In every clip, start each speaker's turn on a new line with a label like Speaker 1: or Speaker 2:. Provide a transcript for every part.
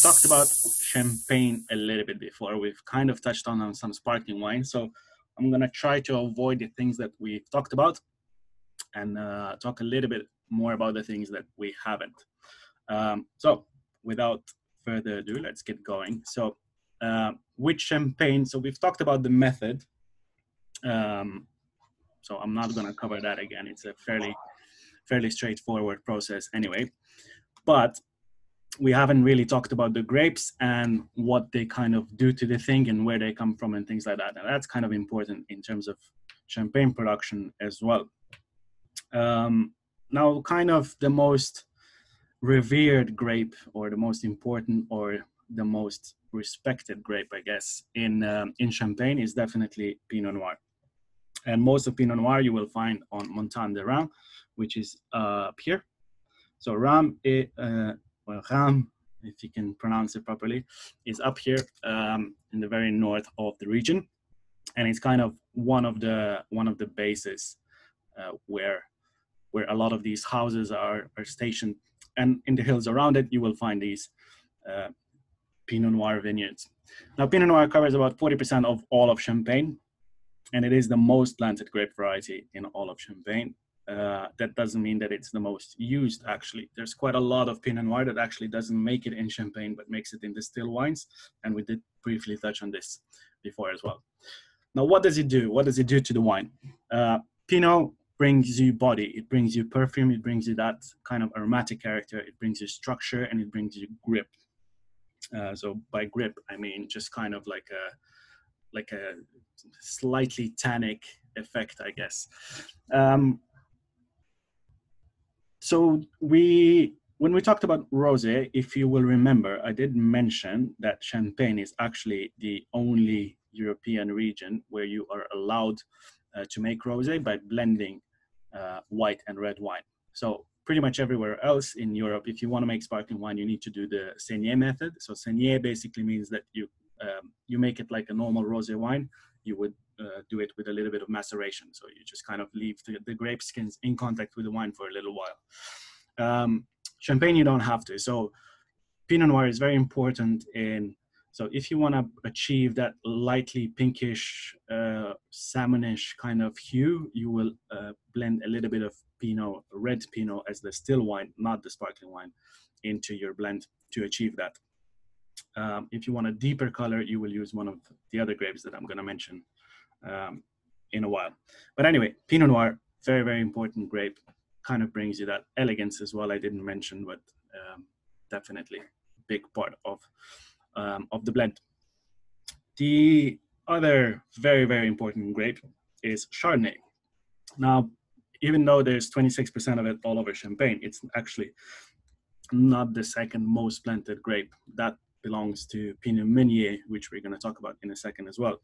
Speaker 1: talked about champagne a little bit before. We've kind of touched on some sparkling wine. So I'm going to try to avoid the things that we've talked about and talk a little bit more about the things that we haven't. So without further ado, let's get going. So with champagne, so we've talked about the method. So I'm not going to cover that again. It's a fairly straightforward process anyway. But we haven't really talked about the grapes and what they kind of do to the thing and where they come from and things like that. And that's kind of important in terms of champagne production as well. Now, kind of the most revered grape, or the most important, or the most respected grape, I guess, in Champagne is definitely Pinot Noir. And most of Pinot Noir you will find on Montagne de Reims, which is up here. So Reims, Reims, if you can pronounce it properly, is up here in the very north of the region, and it's kind of one of the bases where a lot of these houses are stationed. And in the hills around it, you will find these Pinot Noir vineyards. Now, Pinot Noir covers about 40% of all of Champagne, and it is the most planted grape variety in all of Champagne. That doesn't mean that it's the most used, actually. There's quite a lot of Pinot Noir that actually doesn't make it in Champagne, but makes it in the still wines. And we did briefly touch on this before as well. Now, what does it do? What does it do to the wine? Pinot brings you body, it brings you perfume, it brings you that kind of aromatic character, it brings you structure, and it brings you grip. So by grip, I mean just kind of like a slightly tannic effect, I guess. So when we talked about rosé, if you will remember, I did mention that Champagne is actually the only European region where you are allowed to make rosé by blending white and red wine. So pretty much everywhere else in Europe, if you want to make sparkling wine, you need to do the saignée method. So saignée basically means that you make it like a normal rosé wine. You would do it with a little bit of maceration. So you just kind of leave the grape skins in contact with the wine for a little while. Champagne, you don't have to. So Pinot Noir is very important in, so if you want to achieve that lightly pinkish, salmonish kind of hue, you will blend a little bit of Pinot, red Pinot as the still wine, not the sparkling wine, into your blend to achieve that. If you want a deeper color, you will use one of the other grapes that I'm going to mention in a while. But anyway, Pinot Noir, very, very important grape, kind of brings you that elegance as well. I didn't mention, but definitely big part of the blend. The other very, very important grape is Chardonnay. Now, even though there's 26% of it all over Champagne, it's actually not the second most planted grape. That belongs to Pinot Meunier, which we're going to talk about in a second as well.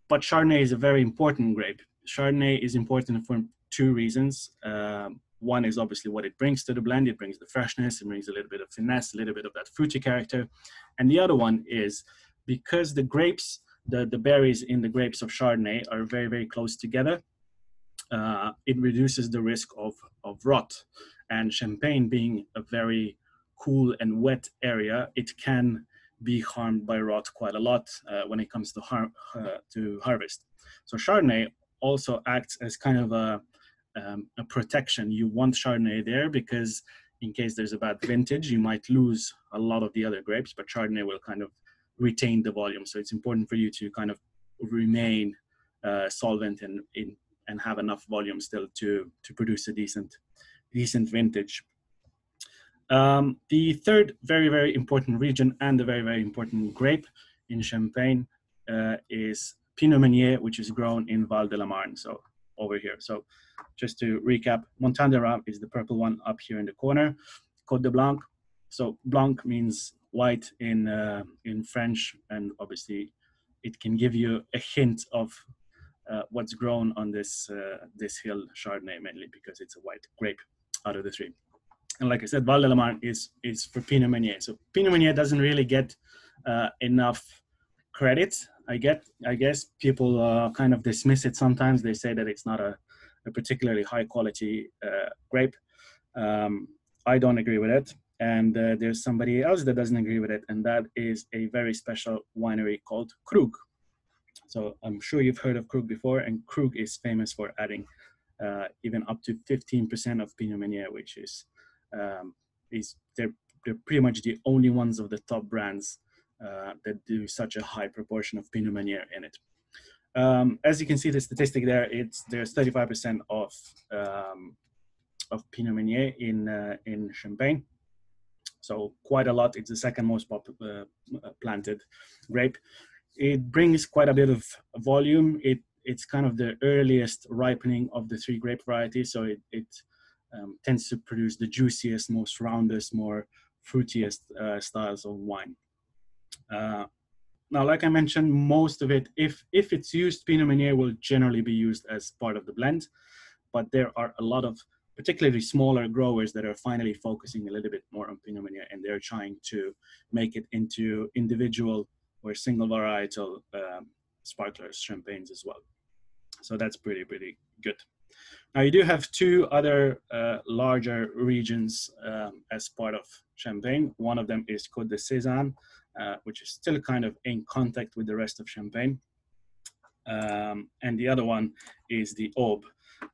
Speaker 1: But Chardonnay is a very important grape. Chardonnay is important for two reasons. One is obviously what it brings to the blend. It brings the freshness, it brings a little bit of finesse, a little bit of that fruity character. And the other one is because the grapes, the berries in the grapes of Chardonnay are very, very close together, it reduces the risk of rot. And Champagne being a very cool and wet area, it can be harmed by rot quite a lot when it comes to harvest. So Chardonnay also acts as kind of a protection. You want Chardonnay there because in case there's a bad vintage, you might lose a lot of the other grapes, but Chardonnay will kind of retain the volume. So it's important for you to kind of remain solvent and have enough volume still to produce a decent vintage. The third very, very important region and the very, very important grape in Champagne is Pinot Meunier, which is grown in Val de la Marne, so over here. So just to recap, Montagne de Reims is the purple one up here in the corner. Côte de Blanc, so Blanc means white in French, and obviously it can give you a hint of what's grown on this hill, Chardonnay mainly, because it's a white grape out of the three. And like I said, Val de la Marne is for Pinot Meunier. So Pinot Meunier doesn't really get enough credit. I guess people kind of dismiss it sometimes. They say that it's not a particularly high quality grape. I don't agree with it. And there's somebody else that doesn't agree with it, and that is a very special winery called Krug. So I'm sure you've heard of Krug before, and Krug is famous for adding even up to 15% of Pinot Meunier, which is they're pretty much the only ones of the top brands that do such a high proportion of Pinot Meunier in it. As you can see, the statistic there, there's 35% of Pinot Meunier in Champagne. So quite a lot. It's the second most planted grape. It brings quite a bit of volume. It's kind of the earliest ripening of the three grape varieties, so it tends to produce the juiciest, most roundest, more fruitiest styles of wine. Now, like I mentioned, most of it, if it's used, Pinot Meunier will generally be used as part of the blend, but there are a lot of particularly smaller growers that are finally focusing a little bit more on Pinot Meunier, and they're trying to make it into individual or single varietal sparklers, champagnes as well. So that's pretty good. Now you do have two other larger regions as part of Champagne. One of them is Côte de Sézanne, which is still kind of in contact with the rest of Champagne. And the other one is the Aube,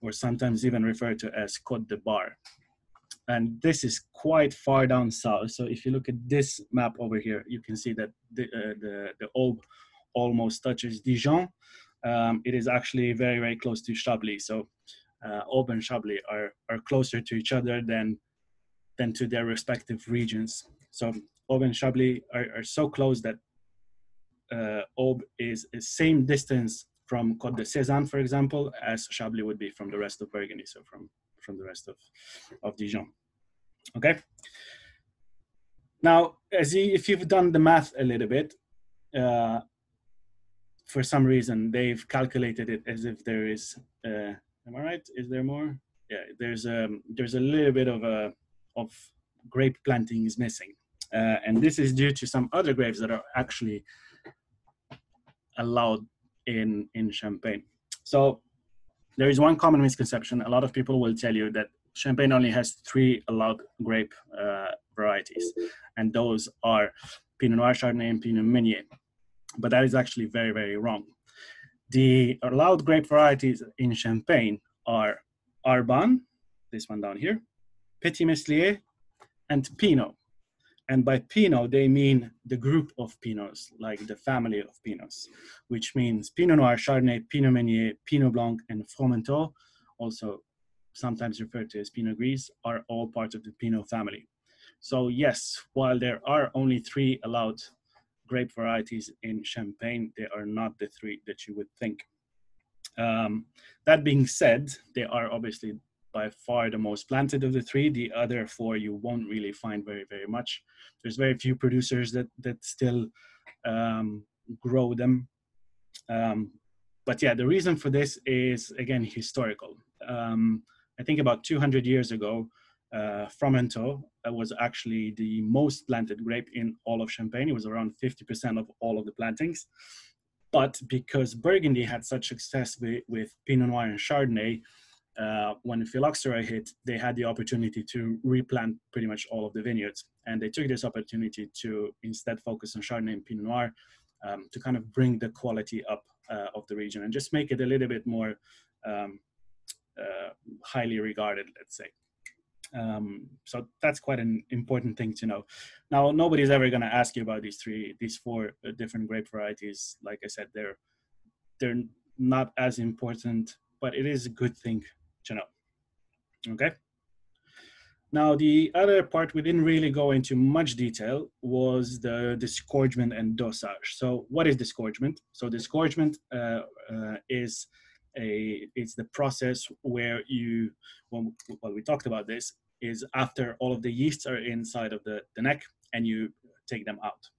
Speaker 1: or sometimes even referred to as Côte de Bar. And this is quite far down south. So if you look at this map over here, you can see that the Aube almost touches Dijon. It is actually very close to Chablis. So Aube and Chablis are closer to each other than to their respective regions. So Aube and Chablis are so close that Aube is the same distance from Côte de Sézanne, for example, as Chablis would be from the rest of Burgundy, so from the rest of Dijon. Okay. Now, if you've done the math a little bit, for some reason they've calculated it as if there is. Am I right? Is there more? Yeah, there's a little bit of grape planting is missing, and this is due to some other grapes that are actually allowed in Champagne. So there is one common misconception. A lot of people will tell you that Champagne only has 3 allowed grape varieties, and those are Pinot Noir, Chardonnay, and Pinot Meunier. But that is actually very wrong. The allowed grape varieties in Champagne are Arban, this one down here, Petit Meslier, and Pinot. And by Pinot, they mean the group of Pinots, like the family of Pinots, which means Pinot Noir, Chardonnay, Pinot Meunier, Pinot Blanc, and Fromenteau, also sometimes referred to as Pinot Gris, are all part of the Pinot family. So yes, while there are only 3 allowed grape varieties in Champagne, they are not the 3 that you would think. That being said, they are obviously by far the most planted of the 3. The other 4 you won't really find very much. There's very few producers that still grow them. But yeah, the reason for this is, again, historical. I think about 200 years ago, Fromenteau was actually the most planted grape in all of Champagne. It was around 50% of all of the plantings. But because Burgundy had such success with Pinot Noir and Chardonnay, when phylloxera hit, they had the opportunity to replant pretty much all of the vineyards. And they took this opportunity to instead focus on Chardonnay and Pinot Noir to kind of bring the quality up of the region and just make it a little bit more highly regarded, let's say. So that's quite an important thing to know. Now, nobody's ever going to ask you about these 4 different grape varieties. Like I said, they're not as important, but it is a good thing to know. Okay. Now, the other part we didn't really go into much detail was the disgorgement and dosage. So what is disgorgement? So disgorgement is it's the process where we talked about this, is after all of the yeasts are inside of the neck and you take them out.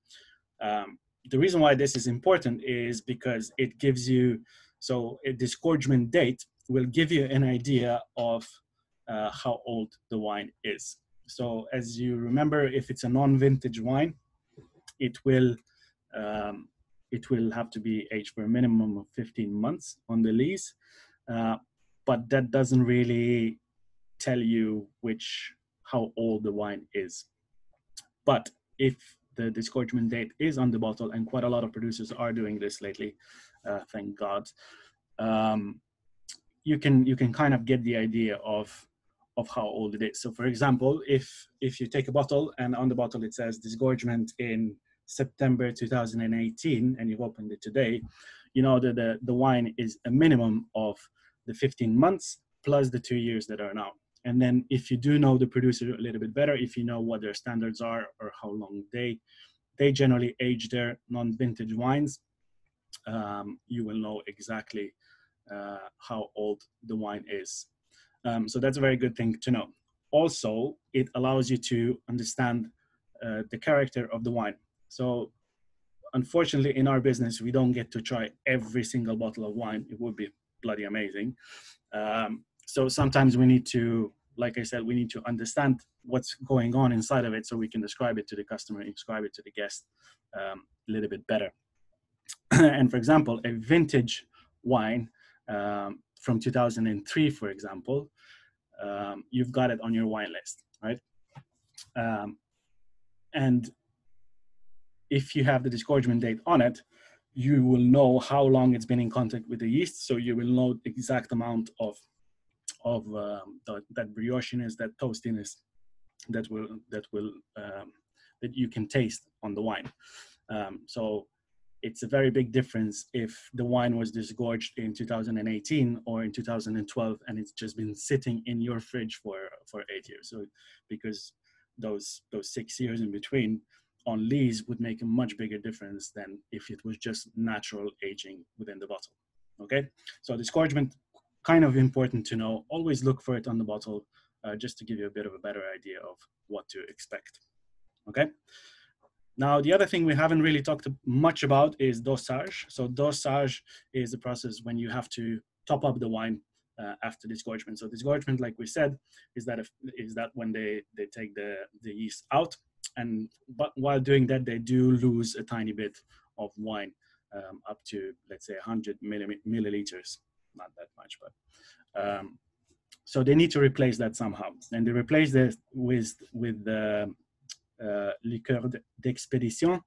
Speaker 1: The reason why this is important is because it gives you, so a disgorgement date will give you an idea of how old the wine is. So as you remember, if it's a non-vintage wine, it will have to be aged for a minimum of 15 months on the lees, but that doesn't really tell you how old the wine is. But if the disgorgement date is on the bottle, and quite a lot of producers are doing this lately, thank God, you can kind of get the idea of how old it is. So for example, if you take a bottle and on the bottle it says disgorgement in September 2018, and you've opened it today, you know that the wine is a minimum of the 15 months plus the 2 years that are now. And then if you do know the producer a little bit better, if you know what their standards are or how long they generally age their non-vintage wines, you will know exactly how old the wine is. So that's a very good thing to know. Also, it allows you to understand the character of the wine. So unfortunately, in our business, we don't get to try every single bottle of wine. It would be bloody amazing. So sometimes we need to, like I said, we need to understand what's going on inside of it so we can describe it to the customer, describe it to the guest a little bit better. And for example, a vintage wine from 2003, for example, you've got it on your wine list, right? And if you have the disgorgement date on it, you will know how long it's been in contact with the yeast, so you will know the exact amount of that brioichiness, that toastiness that you can taste on the wine. So it's a very big difference if the wine was disgorged in 2018 or in 2012 and it's just been sitting in your fridge for 8 years. So because those 6 years in between on lees would make a much bigger difference than if it was just natural aging within the bottle. Okay, so disgorgement, kind of important to know. Always look for it on the bottle, just to give you a bit of a better idea of what to expect. Okay. Now, the other thing we haven't really talked much about is dosage. So dosage is the process when you have to top up the wine after disgorgement. So disgorgement, like we said, is that when they take the yeast out, but while doing that, they do lose a tiny bit of wine, up to, let's say, 100 milliliters. Not that much, but so they need to replace that somehow, and they replace this with the liqueur d'expédition,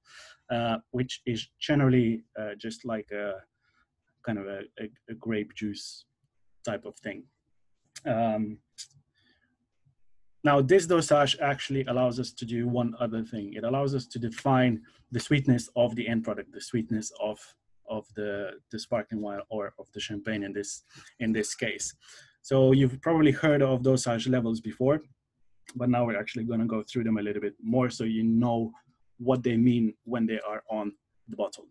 Speaker 1: which is generally just like a kind of a grape juice type of thing. Now, this dosage actually allows us to do one other thing. It allows us to define the sweetness of the end product, the sweetness of the sparkling wine or of the champagne in this case. So you've probably heard of dosage levels before, but now we're actually going to go through them a little bit more so you know what they mean when they are on the bottle.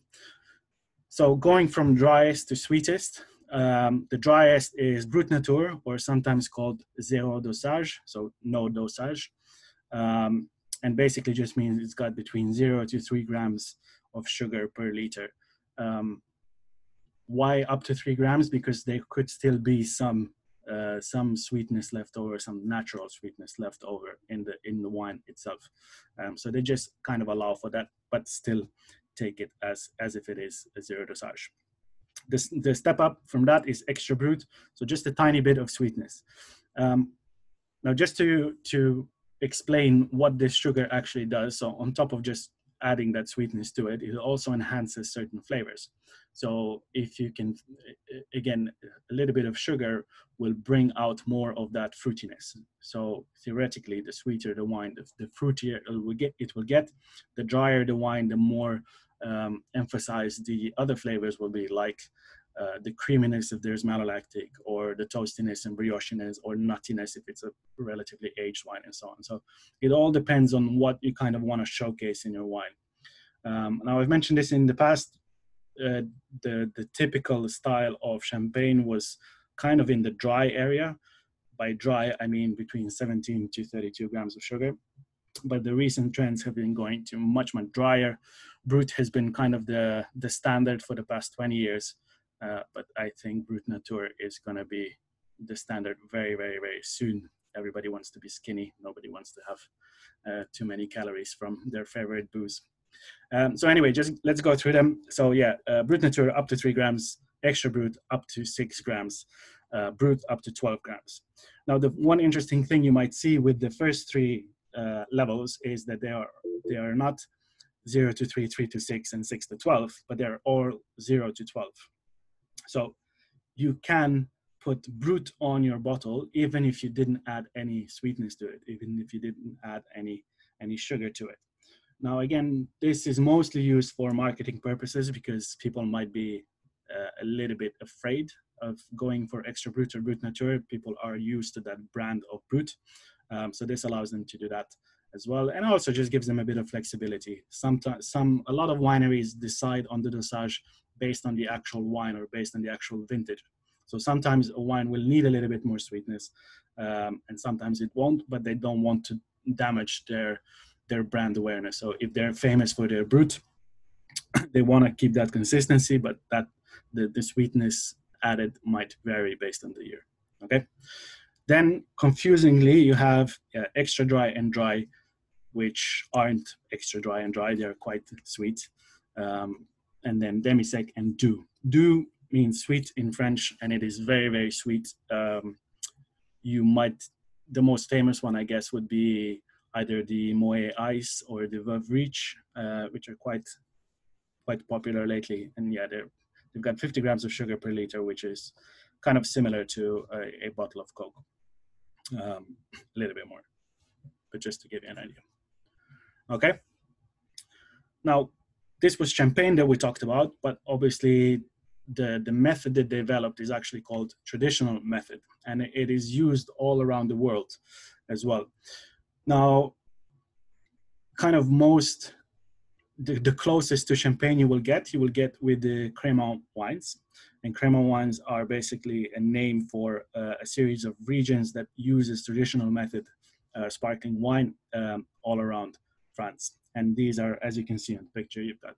Speaker 1: So going from driest to sweetest, the driest is Brut Nature, or sometimes called zero dosage, so no dosage. And basically just means it's got between 0 to 3 grams of sugar per liter. Why up to 3 grams? Because there could still be some sweetness left over, some natural sweetness left over in the wine itself. So they just kind of allow for that, but still take it as if it is a zero dosage. The step up from that is extra brut, so just a tiny bit of sweetness. Now, just to explain what this sugar actually does, so on top of just adding that sweetness to it, it also enhances certain flavors. So if you can, again, a little bit of sugar will bring out more of that fruitiness. So theoretically, the sweeter the wine, the fruitier it will get. The drier the wine, the more emphasized the other flavors will be, like the creaminess if there's malolactic, or the toastiness and brioichiness, or nuttiness if it's a relatively aged wine, and so on. So it all depends on what you kind of want to showcase in your wine. Now, I've mentioned this in the past. The typical style of champagne was kind of in the dry area. By dry, I mean between 17 to 32 grams of sugar. But the recent trends have been going to much drier. Brut has been kind of the standard for the past 20 years. But I think Brut Nature is going to be the standard very, very, very soon. Everybody wants to be skinny. Nobody wants to have too many calories from their favorite booze. So anyway, just let's go through them. So yeah, Brut Nature up to 3 grams, Extra Brut up to 6 grams, Brut up to 12 grams. Now, the one interesting thing you might see with the first three levels is that they are not 0 to 3, 3 to 6, and 6 to 12, but they're all 0 to 12. So you can put brut on your bottle even if you didn't add any sweetness to it, even if you didn't add any sugar to it. Now, again, this is mostly used for marketing purposes because people might be a little bit afraid of going for extra brut or brut nature. People are used to that brand of brut. So this allows them to do that as well, and also just gives them a bit of flexibility. Sometimes a lot of wineries decide on the dosage based on the actual wine or based on the actual vintage. So sometimes a wine will need a little bit more sweetness, and sometimes it won't, but they don't want to damage their brand awareness. So if they're famous for their brut, they want to keep that consistency, but that the sweetness added might vary based on the year. Okay. Then confusingly, you have extra dry and dry, which aren't extra dry and dry. They're quite sweet. And then demi-sec and doux. Doux means sweet in French, and it is very, very sweet. The most famous one, I guess, would be either the Moët Ice or the Veuve Riche, which are quite popular lately. And yeah, they've got 50 grams of sugar per liter, which is kind of similar to a bottle of Coke. A little bit more, but just to give you an idea. Okay. Now, this was champagne that we talked about, but obviously the method that they developed is actually called traditional method, and it is used all around the world as well. Now, kind of the closest to champagne you will get with the Crémant wines. And Crémant wines are basically a name for a series of regions that uses traditional method sparkling wine all around France. And these are, as you can see in the picture, you've got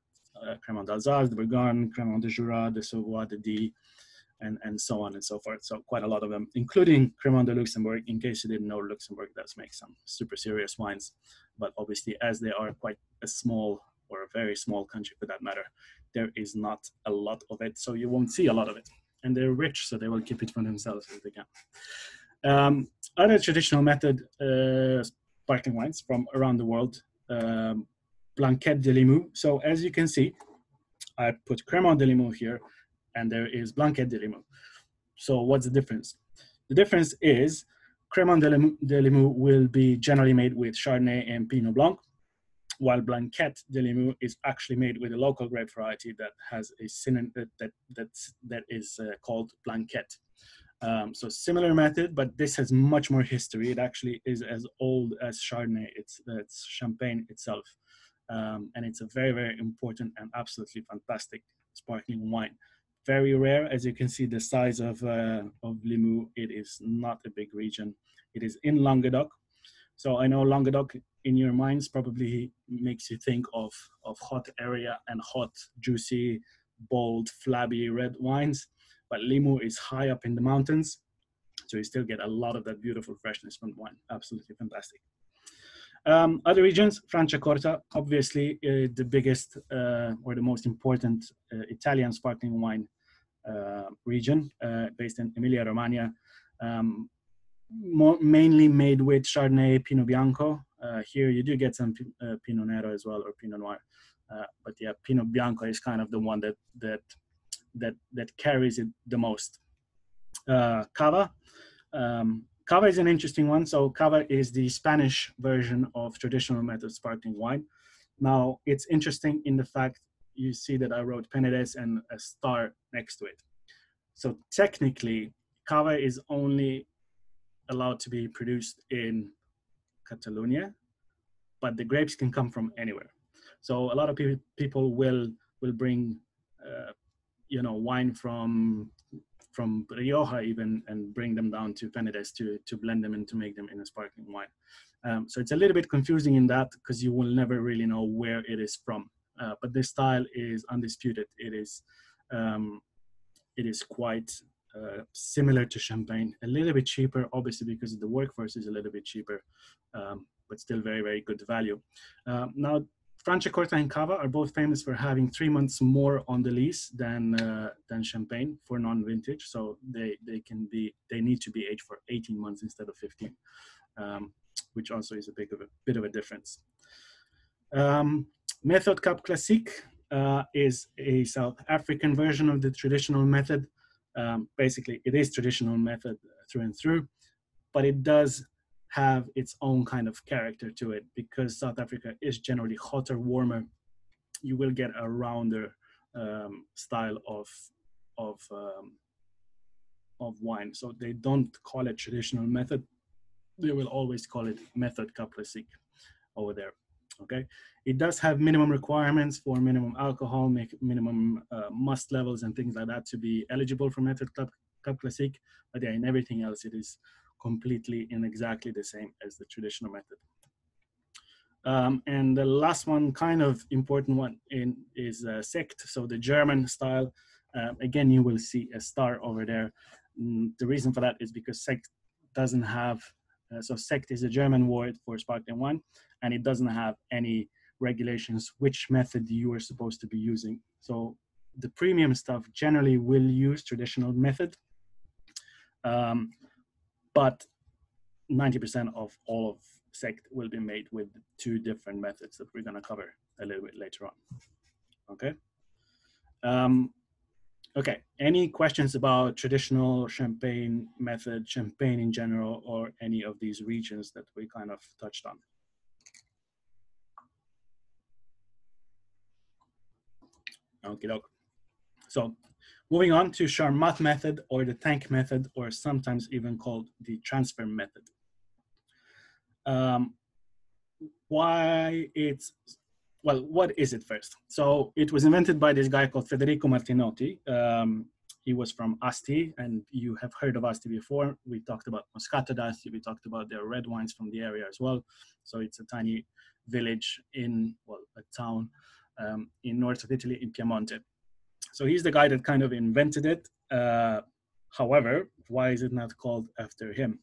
Speaker 1: Crémant d'Alsace, the Bourgogne, Crémant de Jura, the Savoie, the Die, and so on and so forth. So quite a lot of them, including Crémant de Luxembourg. In case you didn't know, Luxembourg does make some super serious wines. But obviously, as they are quite a small or a very small country for that matter, there is not a lot of it, so you won't see a lot of it. And they're rich, so they will keep it for themselves if they can. Other traditional method sparkling wines from around the world, Blanquette de Limoux. So as you can see, I put Crémant de Limoux here, and there is Blanquette de Limoux. So what's the difference? The difference is Crémant de Limoux will be generally made with Chardonnay and Pinot Blanc, while Blanquette de Limoux is actually made with a local grape variety that has a synonym that is called Blanquette. So similar method, but this has much more history. It actually is as old as Chardonnay. It's Champagne itself, and it's a very, very important and absolutely fantastic sparkling wine. Very rare, as you can see, the size of Limoux. It is not a big region. It is in Languedoc. So I know Languedoc in your minds probably makes you think of hot area and hot, juicy, bold, flabby red wines. But Limoux is high up in the mountains, so you still get a lot of that beautiful freshness from the wine. Absolutely fantastic. Other regions, Franciacorta, obviously the biggest or the most important Italian sparkling wine region, based in Emilia-Romagna. Mainly made with Chardonnay, Pinot Bianco. Here you do get some Pinot Nero as well, or Pinot Noir. But yeah, Pinot Bianco is kind of the one that carries it the most. Cava. Cava is an interesting one. So Cava is the Spanish version of traditional method sparkling wine. Now it's interesting in the fact you see that I wrote Penedès and a star next to it. So technically, Cava is only allowed to be produced in Catalonia, but the grapes can come from anywhere. So a lot of people will bring, wine from Rioja even, and bring them down to Penedès to blend them and to make them in a sparkling wine. So it's a little bit confusing in that because you will never really know where it is from. But this style is undisputed. It is quite similar to Champagne, a little bit cheaper, obviously because the workforce is a little bit cheaper, but still very, very good value. Now, Franciacorta and Cava are both famous for having 3 months more on the lease than Champagne for non-vintage. So they need to be aged for 18 months instead of 15, which also is a bit of a difference. Methode Cap Classique is a South African version of the traditional method. Basically, it is traditional method through and through, but it does have its own kind of character to it because South Africa is generally hotter, warmer. You will get a rounder style of wine. So they don't call it traditional method. They will always call it Methode Cap Classique over there. Okay, it does have minimum requirements for minimum alcohol, minimum must levels and things like that to be eligible for Methode Cap Classique. But yeah, in everything else, it is completely and exactly the same as the traditional method. And the last one, kind of important one, is Sekt, so the German style. Again, you will see a star over there. The reason for that is because Sekt doesn't have, so Sekt is a German word for sparkling wine, and it doesn't have any regulations which method you are supposed to be using. So the premium stuff generally will use traditional method, but 90% of all of Sekt will be made with 2 different methods that we're going to cover a little bit later on. Okay. Okay. Any questions about traditional Champagne method, Champagne in general, or any of these regions that we kind of touched on? Okay, doke. So moving on to Charmat method, or the tank method, or sometimes even called the transfer method. Why it's, well, what is it first? So it was invented by this guy called Federico Martinotti. He was from Asti, and you have heard of Asti before. We talked about Moscato d'Asti, we talked about their red wines from the area as well. So it's a tiny village in, well, a town in north of Italy, in Piemonte. So he's the guy that kind of invented it. However, why is it not called after him?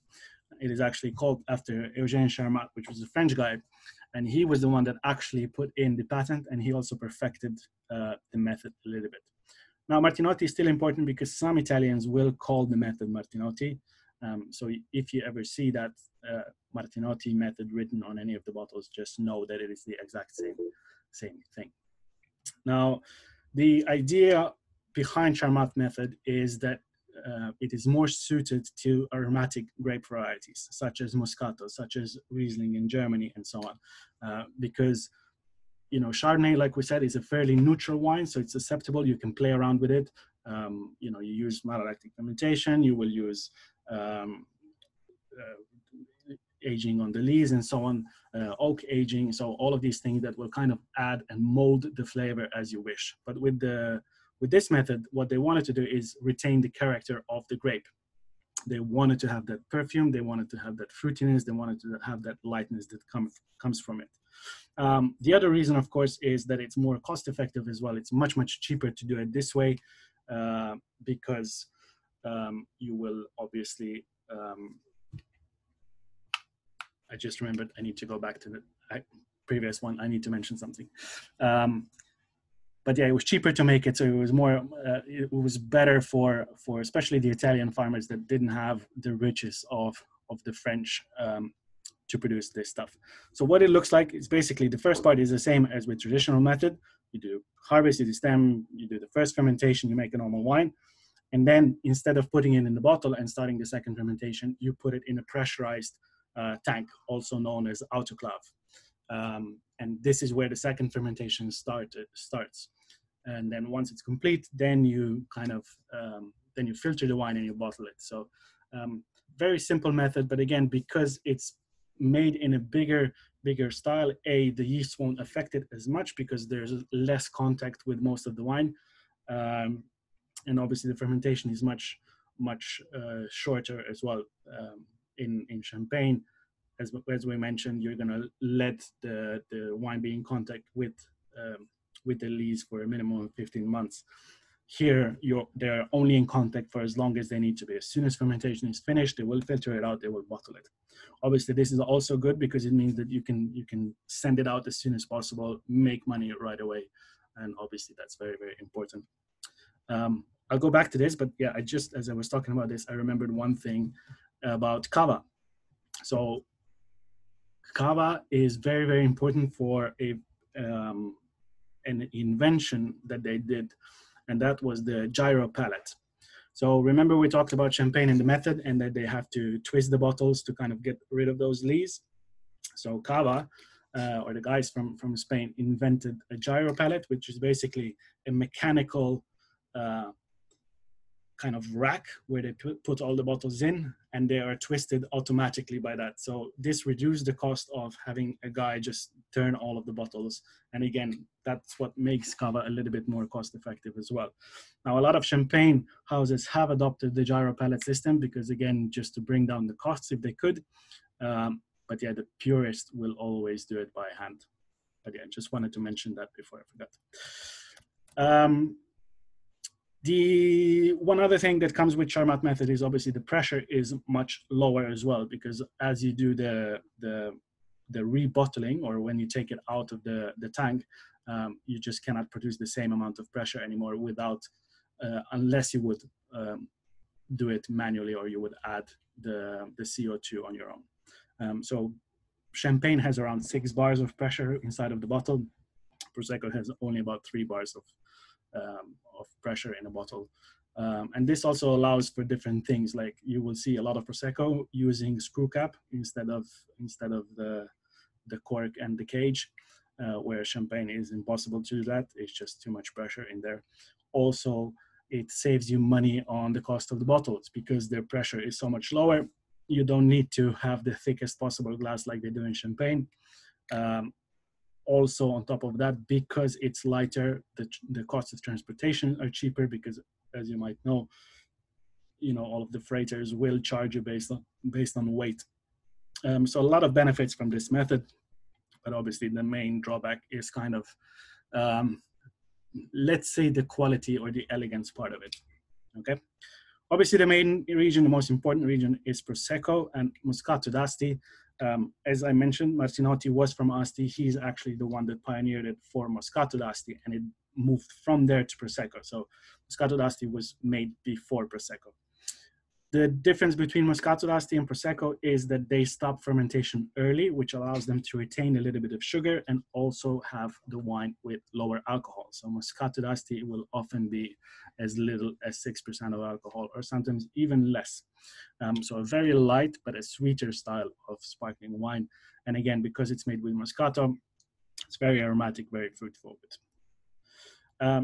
Speaker 1: It is actually called after Eugène Charmat, which was a French guy. And he was the one that actually put in the patent, and he also perfected the method a little bit. Now, Martinotti is still important because some Italians will call the method Martinotti. So if you ever see that Martinotti method written on any of the bottles, just know that it is the exact same thing. Now, the idea behind Charmat method is that it is more suited to aromatic grape varieties, such as Moscato, such as Riesling in Germany, and so on. Because, you know, Chardonnay, like we said, is a fairly neutral wine, so it's acceptable. You can play around with it. You know, you use malolactic fermentation, you will use aging on the lees and so on, oak aging. So all of these things that will kind of add and mold the flavor as you wish. But with this method, what they wanted to do is retain the character of the grape. They wanted to have that perfume, they wanted to have that fruitiness, they wanted to have that lightness that comes from it. The other reason, of course, is that it's more cost effective as well. It's much, much cheaper to do it this way because you will obviously, I just remembered I need to go back to the previous one. I need to mention something. But yeah, it was cheaper to make it, so it was more. It was better for especially the Italian farmers that didn't have the riches of the French to produce this stuff. So what it looks like is basically the first part is the same as with traditional method. You do harvest, you do stem, you do the first fermentation, you make a normal wine, and then instead of putting it in the bottle and starting the second fermentation, you put it in a pressurized tank, also known as autoclave. And this is where the second fermentation starts. And then once it's complete, then you kind of, then you filter the wine and you bottle it. So very simple method, but again, because it's made in a bigger style, the yeast won't affect it as much because there's less contact with most of the wine. And obviously the fermentation is much shorter as well. In Champagne, as we mentioned, you're going to let the wine be in contact with the lees for a minimum of 15 months. Here, they're only in contact for as long as they need to be. As soon as fermentation is finished, they will filter it out, they will bottle it. Obviously, this is also good because it means that you can send it out as soon as possible, make money right away. And obviously that's very, very important. I'll go back to this, but yeah, as I was talking about this, I remembered one thing about kava. So kava is very, very important for an invention that they did, and that was the gyro pallet. So remember we talked about champagne in the method and that they have to twist the bottles to kind of get rid of those lees. So Cava, or the guys from Spain, invented a gyro pallet, which is basically a mechanical kind of rack where they put all the bottles in, and they are twisted automatically by that. So this reduced the cost of having a guy just turn all of the bottles. And again, that's what makes Cava a little bit more cost effective as well. Now, a lot of champagne houses have adopted the gyro pallet system because, again, just to bring down the costs if they could. But yeah, the purist will always do it by hand. But yeah, just wanted to mention that before I forgot. The one other thing that comes with Charmat method is obviously the pressure is much lower as well, because as you do the rebottling, or when you take it out of the tank, you just cannot produce the same amount of pressure anymore without, unless you would do it manually, or you would add the CO2 on your own. So champagne has around 6 bars of pressure inside of the bottle. Prosecco has only about 3 bars of pressure in a bottle. And this also allows for different things. Like you will see a lot of Prosecco using screw cap instead of the cork and the cage, where champagne is impossible to do that. It's just too much pressure in there. Also, it saves you money on the cost of the bottles because their pressure is so much lower. You don't need to have the thickest possible glass like they do in champagne. Also, on top of that, because it's lighter, the cost of transportation are cheaper because, as you might know, all of the freighters will charge you based on weight. So a lot of benefits from this method, but obviously the main drawback is kind of, let's say, the quality or the elegance part of it. Okay. Obviously, the main region, the most important region, is Prosecco and Moscato d'Asti. As I mentioned, Martinotti was from Asti. He's actually the one that pioneered it for Moscato d'Asti, and it moved from there to Prosecco. So Moscato d'Asti was made before Prosecco. The difference between Moscato d'Asti and Prosecco is that they stop fermentation early, which allows them to retain a little bit of sugar and also have the wine with lower alcohol. So Moscato d'Asti will often be as little as 6% of alcohol, or sometimes even less. So a very light but a sweeter style of sparkling wine. And again, because it's made with Moscato, it's very aromatic, very fruit forward.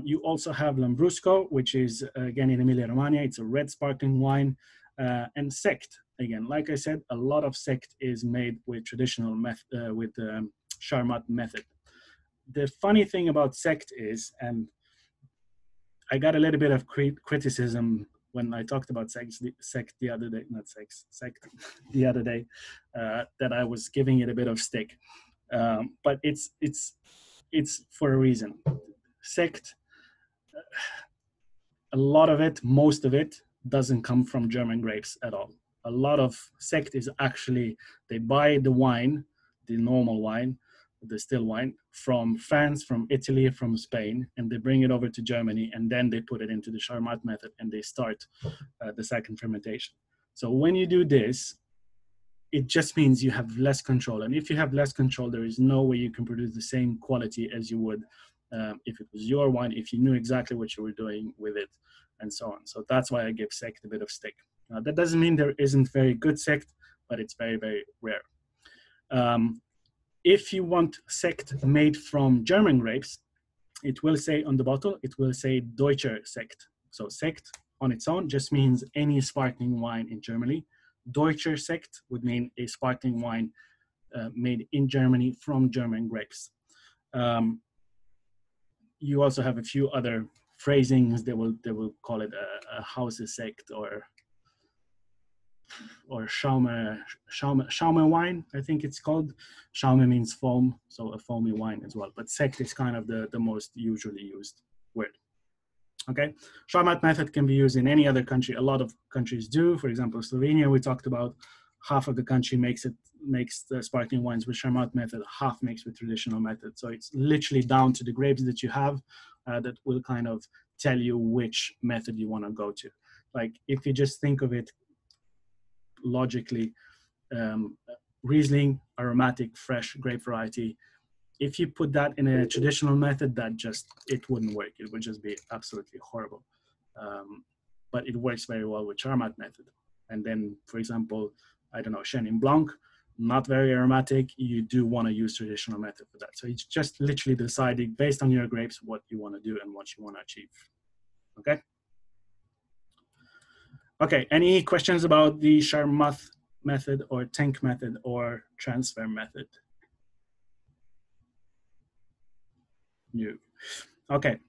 Speaker 1: You also have Lambrusco, which is, again, in Emilia-Romagna. It's a red sparkling wine. And sect, again, like I said, a lot of sect is made with traditional Charmat method. The funny thing about sect is, and I got a little bit of criticism when I talked about sect the other day, sect the other day, that I was giving it a bit of stick. But it's for a reason. Sect, a lot of it, most of it, doesn't come from German grapes at all. A lot of sect is actually, they buy the wine, the normal wine, the still wine, from France, from Italy, from Spain, and they bring it over to Germany, and then they put it into the Charmat method, and they start the second fermentation. So when you do this, it just means you have less control. And if you have less control, there is no way you can produce the same quality as you would if it was your wine, if you knew exactly what you were doing with it, and so on. So that's why I give sect a bit of stick. That doesn't mean there isn't very good sect, but it's very, very rare. If you want sect made from German grapes, it will say on the bottle, it will say Deutscher Sekt. So sect on its own just means any sparkling wine in Germany. Deutscher Sekt would mean a sparkling wine made in Germany from German grapes. You also have a few other phrasings. They will call it a house sect or Schaume wine, I think it's called. Schaume means foam, so a foamy wine as well. But sect is kind of the most usually used word. Okay, Charmat method can be used in any other country. A lot of countries do. For example, Slovenia, we talked about, half of the country makes the sparkling wines with Charmat method, half makes with traditional method. So it's literally down to the grapes that you have that will kind of tell you which method you want to go to. Like if you just think of it logically, Riesling, aromatic, fresh grape variety. If you put that in a traditional method, it wouldn't work. It would just be absolutely horrible. But it works very well with Charmat method. And then, for example, I don't know, Chenin Blanc, not very aromatic. You do want to use traditional method for that. So it's just literally deciding based on your grapes what you want to do and what you want to achieve. Okay. Okay. Any questions about the Charmat method or tank method or transfer method? No. Okay.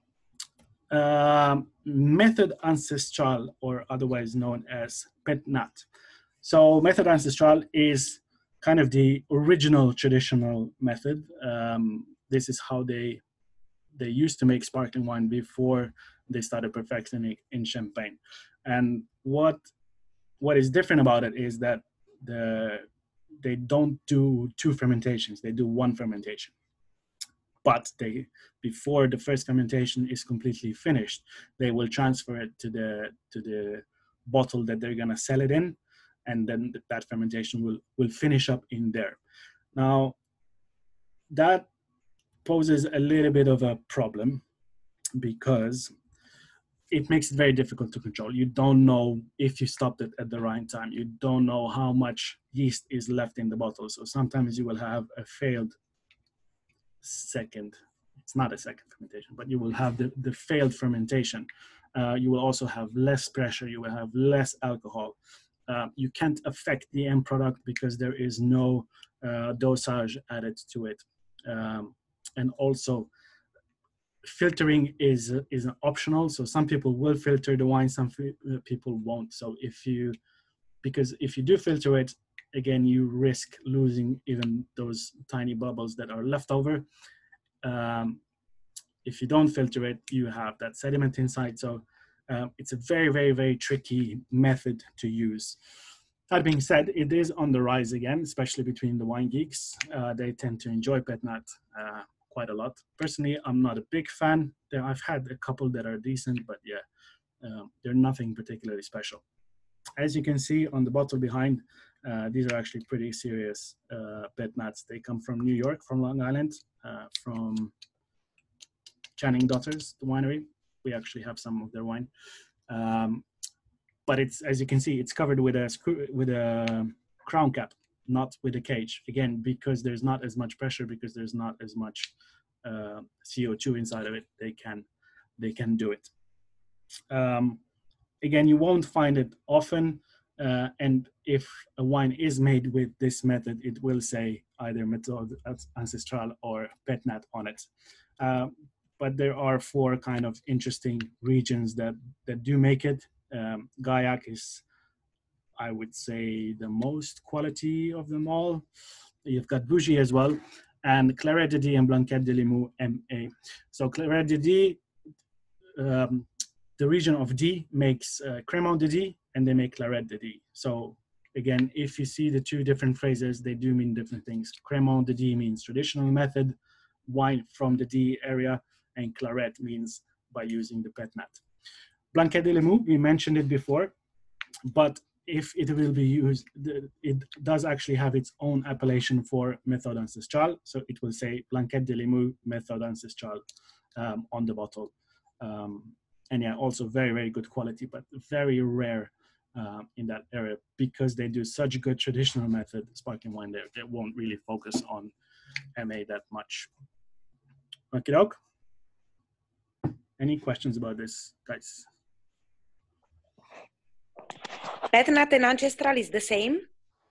Speaker 1: Methode Ancestrale, or otherwise known as Pet-Nat. So Methode Ancestrale is kind of the original traditional method. This is how they used to make sparkling wine before they started perfecting it in Champagne. And what is different about it is that they don't do 2 fermentations, they do 1 fermentation. But before the first fermentation is completely finished, they will transfer it to the bottle that they're gonna sell it in, and then that fermentation will finish up in there. Now, that poses a little bit of a problem because it makes it very difficult to control. You don't know if you stopped it at the right time. You don't know how much yeast is left in the bottle. So sometimes you will have a failed second, it's not a second fermentation, but you will have the failed fermentation. You will also have less pressure, you will have less alcohol. You can't affect the end product because there is no dosage added to it. And also, filtering is an optional. So some people will filter the wine, some people won't. So because if you do filter it, again, you risk losing even those tiny bubbles that are left over. If you don't filter it, you have that sediment inside. So it's a very, very, very tricky method to use. That being said, it is on the rise again, especially between the wine geeks. They tend to enjoy Pet-Nat quite a lot. Personally, I'm not a big fan. I've had a couple that are decent, but yeah, they're nothing particularly special. As you can see on the bottle behind, these are actually pretty serious Pet-Nats. They come from New York, from Long Island, from Channing Daughters, the winery. We actually have some of their wine. But it's, as you can see, it's covered with a crown cap, not with a cage. Again, because there's not as much pressure, because there's not as much CO2 inside of it, they can do it. Again, you won't find it often. And if a wine is made with this method, it will say either Methode Ancestrale or Pet-Nat on it. But there are 4 kind of interesting regions that do make it. Gaillac is, I would say, the most quality of them all. You've got Bougie as well, and Claret de Die and Blanquette de Limoux MA. So Claret de Die, the region of Die makes Crémant de Die, and they make Claret de Die. So again, if you see the 2 different phrases, they do mean different things. Crémant de Die means traditional method, wine from the Die area, and Claret means by using the Pet-Nat. Blanquette de Limoux, we mentioned it before, but if it will be used, it does actually have its own appellation for Methode Ancestrale. So it will say Blanquette de Limoux, Methode Ancestrale on the bottle. And yeah, also very, very good quality, but very rare in that area because they do such good traditional method sparkling wine there. They won't really focus on MA that much. Okay, doke. Any questions about this, guys?
Speaker 2: Pet-Nat and Ancestral is the same?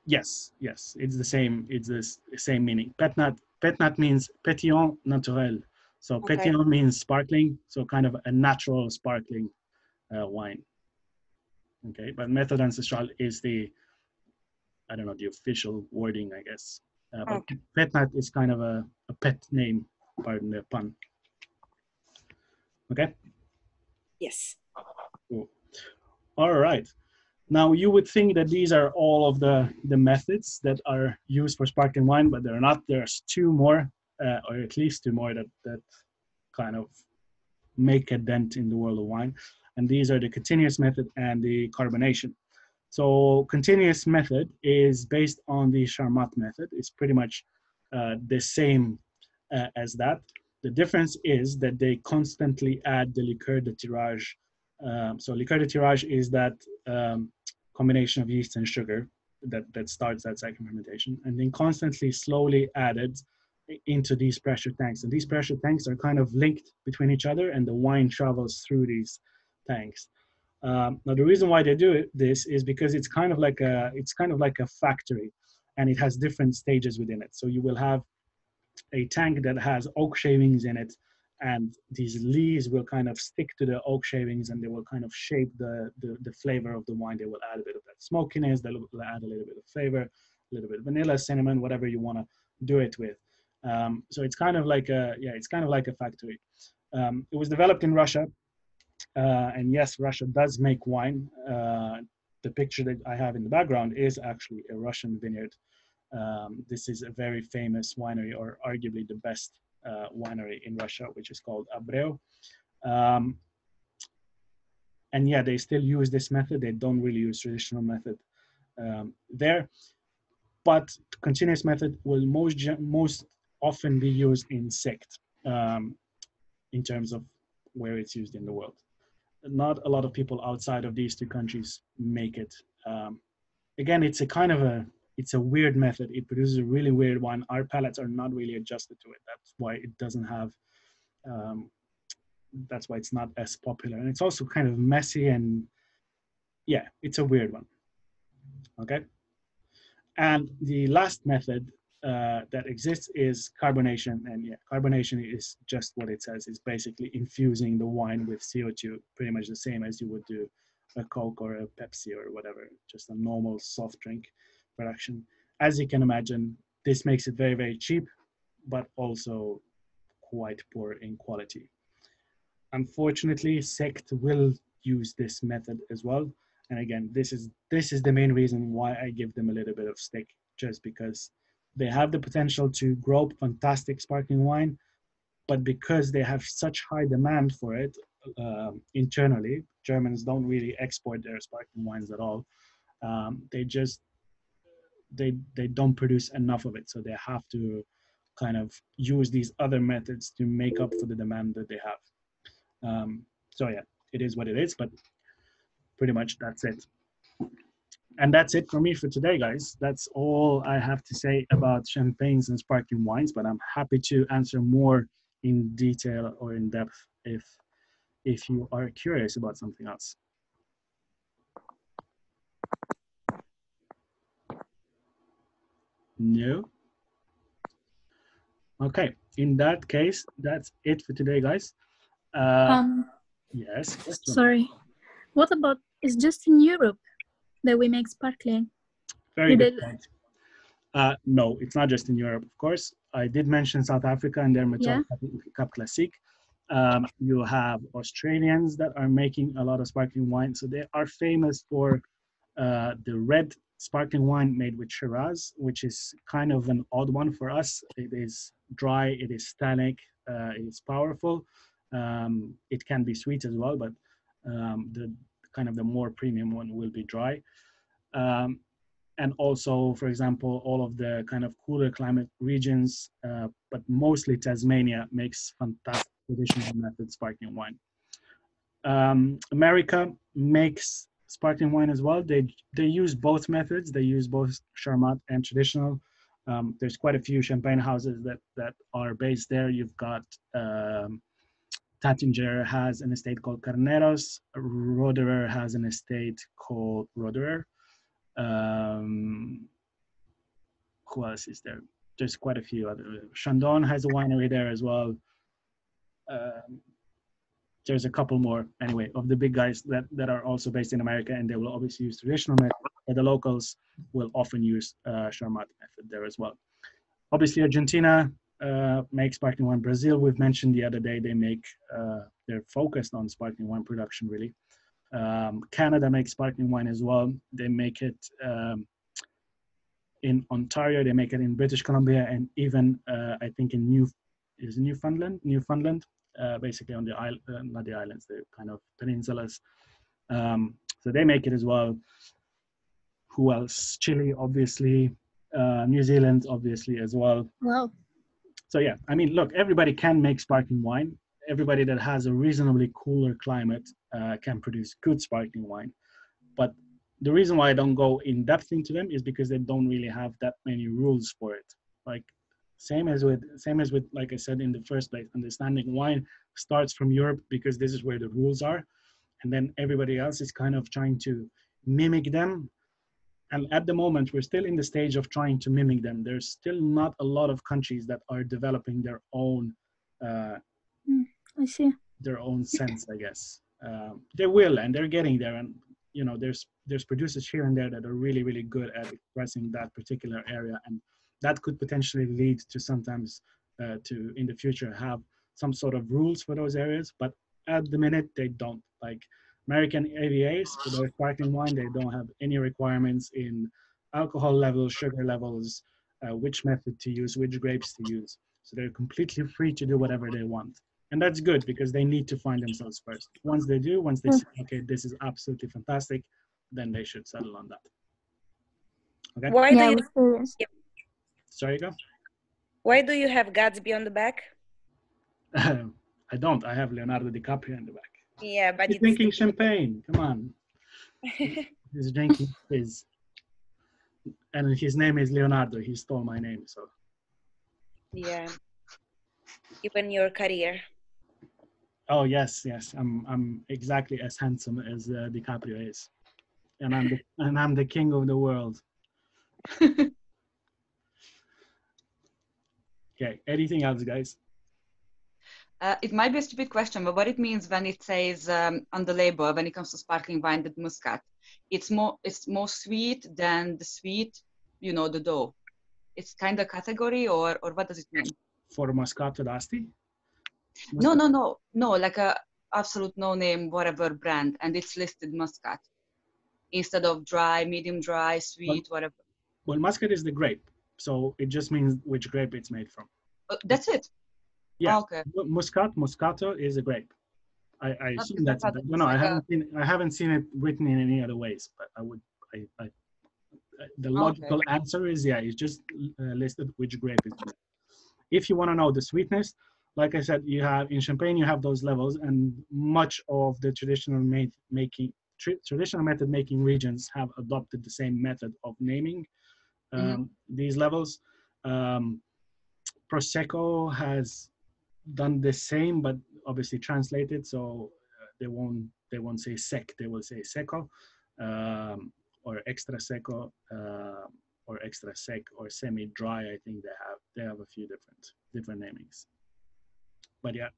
Speaker 1: Yes, it's the same. It's the same meaning. Pet-Nat means pétillant naturel. So okay. Pétillant means sparkling, so kind of a natural sparkling wine. Okay, but Methode Ancestrale is the official wording, I guess. But okay. Pet-Nat is kind of a pet name, pardon the pun. Okay.
Speaker 2: Yes.
Speaker 1: Cool. All right. Now you would think that these are all of the methods that are used for sparkling wine, but they're not. There's two more, or at least two more that kind of make a dent in the world of wine, and these are the continuous method and the carbonation. So continuous method is based on the Charmat method. It's pretty much the same as that. The difference is that they constantly add the liqueur de tirage. So liqueur de tirage is that combination of yeast and sugar that starts that second fermentation, and then constantly slowly added into these pressure tanks. And these pressure tanks are kind of linked between each other, and the wine travels through these tanks. Now the reason why they do this is because it's kind of like a factory, and it has different stages within it. So you will have a tank that has oak shavings in it, and these leaves will kind of stick to the oak shavings, and they will kind of shape the flavor of the wine. They will add a bit of that smokiness, they will add a little bit of flavor, a little bit of vanilla, cinnamon, whatever you want to do it with. So it's kind of like a factory. It was developed in Russia, and yes, Russia does make wine. The picture that I have in the background is actually a Russian vineyard. This is a very famous winery, or arguably the best winery in Russia, which is called Abreu. And yeah, they still use this method. They don't really use traditional method there, but continuous method will most often be used in sect in terms of where it's used in the world. Not a lot of people outside of these two countries make it. Again, it's a weird method. It produces a really weird wine. Our palates are not really adjusted to it. That's why it doesn't have, that's why it's not as popular. And it's also kind of messy, and yeah, it's a weird one. Okay. And the last method that exists is carbonation. And yeah, carbonation is just what it says. It's basically infusing the wine with CO2, pretty much the same as you would do a Coke or a Pepsi or whatever, just a normal soft drink production. As you can imagine, this makes it very, very cheap, but also quite poor in quality. Unfortunately, sect will use this method as well. And again, this is the main reason why I give them a little bit of stick, just because they have the potential to grow fantastic sparkling wine, but because they have such high demand for it internally, Germans don't really export their sparkling wines at all. They don't produce enough of it, so they have to kind of use these other methods to make up for the demand that they have. So yeah, it is what it is, but pretty much that's it. And that's it for me for today, guys. That's all I have to say about champagnes and sparkling wines, but I'm happy to answer more in detail or in depth if you are curious about something else. No? Okay, in that case, that's it for today, guys. Yes, question.
Speaker 3: Sorry. What about, it's just in Europe that we make sparkling?
Speaker 1: Very good point. No, it's not just in Europe, of course. I did mention South Africa and their Methode Classique. You have Australians that are making a lot of sparkling wine. So they are famous for the red sparkling wine made with Shiraz, which is kind of an odd one for us. It is dry, it is tannic, it is powerful. It can be sweet as well, but the kind of the more premium one will be dry. And also, for example, all of the kind of cooler climate regions, but mostly Tasmania, makes fantastic traditional method sparkling wine. America makes sparkling wine as well. They use both methods. They use both Charmat and traditional. There's quite a few champagne houses that are based there. You've got Tattinger has an estate called Carneros. Roederer has an estate called Roederer. Who else is there? There's quite a few other. Chandon has a winery there as well. There's a couple more, anyway, of the big guys that are also based in America, and they will obviously use traditional method, but the locals will often use Charmat method there as well. Obviously, Argentina make sparkling wine. Brazil, we've mentioned the other day, they make, they're focused on sparkling wine production, really. Canada makes sparkling wine as well. They make it in Ontario, they make it in British Columbia, and even I think in Newfoundland, basically on the island, not the islands, the kind of peninsulas. So they make it as well. Who else? Chile, obviously. New Zealand, obviously, as well.
Speaker 3: Wow.
Speaker 1: So yeah, I mean, look, everybody can make sparkling wine. Everybody that has a reasonably cooler climate can produce good sparkling wine. But the reason why I don't go in depth into them is because they don't really have that many rules for it. Like same as with like I said in the first place, understanding wine starts from Europe because this is where the rules are, and then everybody else is kind of trying to mimic them. And at the moment, we're still in the stage of trying to mimic them. There's still not a lot of countries that are developing their own
Speaker 3: I see.
Speaker 1: their own sense, I guess. They will, and they're getting there. And you know, there's producers here and there that are really, really good at expressing that particular area, and that could potentially lead to sometimes to in the future have some sort of rules for those areas. But at the minute, they don't. Like American AVAs for their sparkling wine, they don't have any requirements in alcohol levels, sugar levels, which method to use, which grapes to use. So they're completely free to do whatever they want. And that's good because they need to find themselves first. Once they do, once they say, okay, this is absolutely fantastic, then they should settle on that. Okay.
Speaker 2: Why
Speaker 3: Yeah,
Speaker 2: do
Speaker 3: with the-
Speaker 1: Sorry, go.
Speaker 2: why do you have Gatsby on the back?
Speaker 1: I don't. I have Leonardo DiCaprio in the back.
Speaker 2: Yeah, but
Speaker 1: He's
Speaker 2: it's
Speaker 1: drinking champagne. Come on. He's drinking fizz. And his name is Leonardo. He stole my name, so.
Speaker 2: yeah. Even your career.
Speaker 1: Oh yes, yes. I'm exactly as handsome as DiCaprio is, and I'm the king of the world. Okay. Anything else, guys?
Speaker 4: It might be a stupid question, but what it means when it says on the label, when it comes to sparkling wine, that Muscat, it's more sweet than the sweet, you know, the dough. It's kind of category, or what does it mean?
Speaker 1: For Moscato d'Asti?
Speaker 4: No, like a absolute no name, whatever brand, and it's listed Muscat instead of dry, medium dry, sweet, whatever.
Speaker 1: Well, Muscat is the grape, so it just means which grape it's made from.
Speaker 4: That's it.
Speaker 1: Yeah.
Speaker 4: Oh, okay.
Speaker 1: Moscato is a grape. I assume that's it. No, I haven't seen it written in any other ways, but the logical answer is it's just listed which grape is made. If you want to know the sweetness, like I said, you have in Champagne, you have those levels, and much of the traditional method making regions have adopted the same method of naming these levels. Prosecco has done the same, but obviously translated, so they won't say sec, they will say secco, or extra secco, or extra sec, or semi-dry. I think they have a few different namings. But yeah,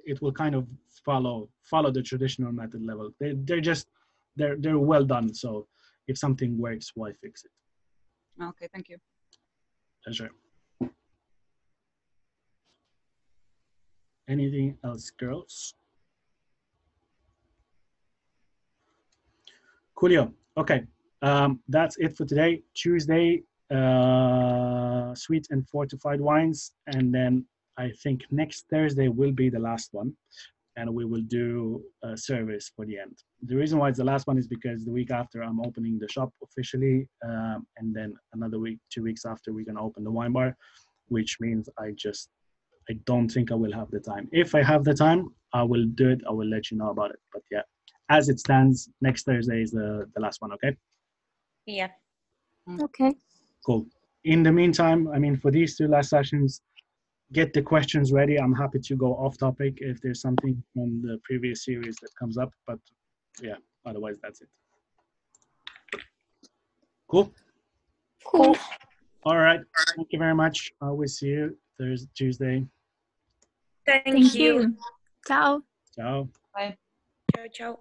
Speaker 1: it will kind of follow the traditional method level. They're well done. So if something works, why fix it?
Speaker 4: Okay, thank you.
Speaker 1: Pleasure. Anything else, girls? Coolio. Okay, that's it for today. Tuesday, sweet and fortified wines, and then I think next Thursday will be the last one, and we will do a service for the end. The reason why it's the last one is because the week after I'm opening the shop officially, and then another week, 2 weeks after, we're gonna open the wine bar, which means I don't think I will have the time. If I have the time, I will do it. I will let you know about it. But yeah, as it stands, next Thursday is the last one, okay?
Speaker 2: Yeah.
Speaker 3: Okay.
Speaker 1: Cool. In the meantime, I mean, for these 2 last sessions, get the questions ready. I'm happy to go off topic if there's something from the previous series that comes up, but yeah, otherwise that's it. Cool?
Speaker 3: Cool.
Speaker 1: All right. Thank you very much. I will see you Tuesday.
Speaker 2: Thank you.
Speaker 3: Ciao.
Speaker 1: Ciao.
Speaker 4: Bye.
Speaker 2: Ciao, ciao.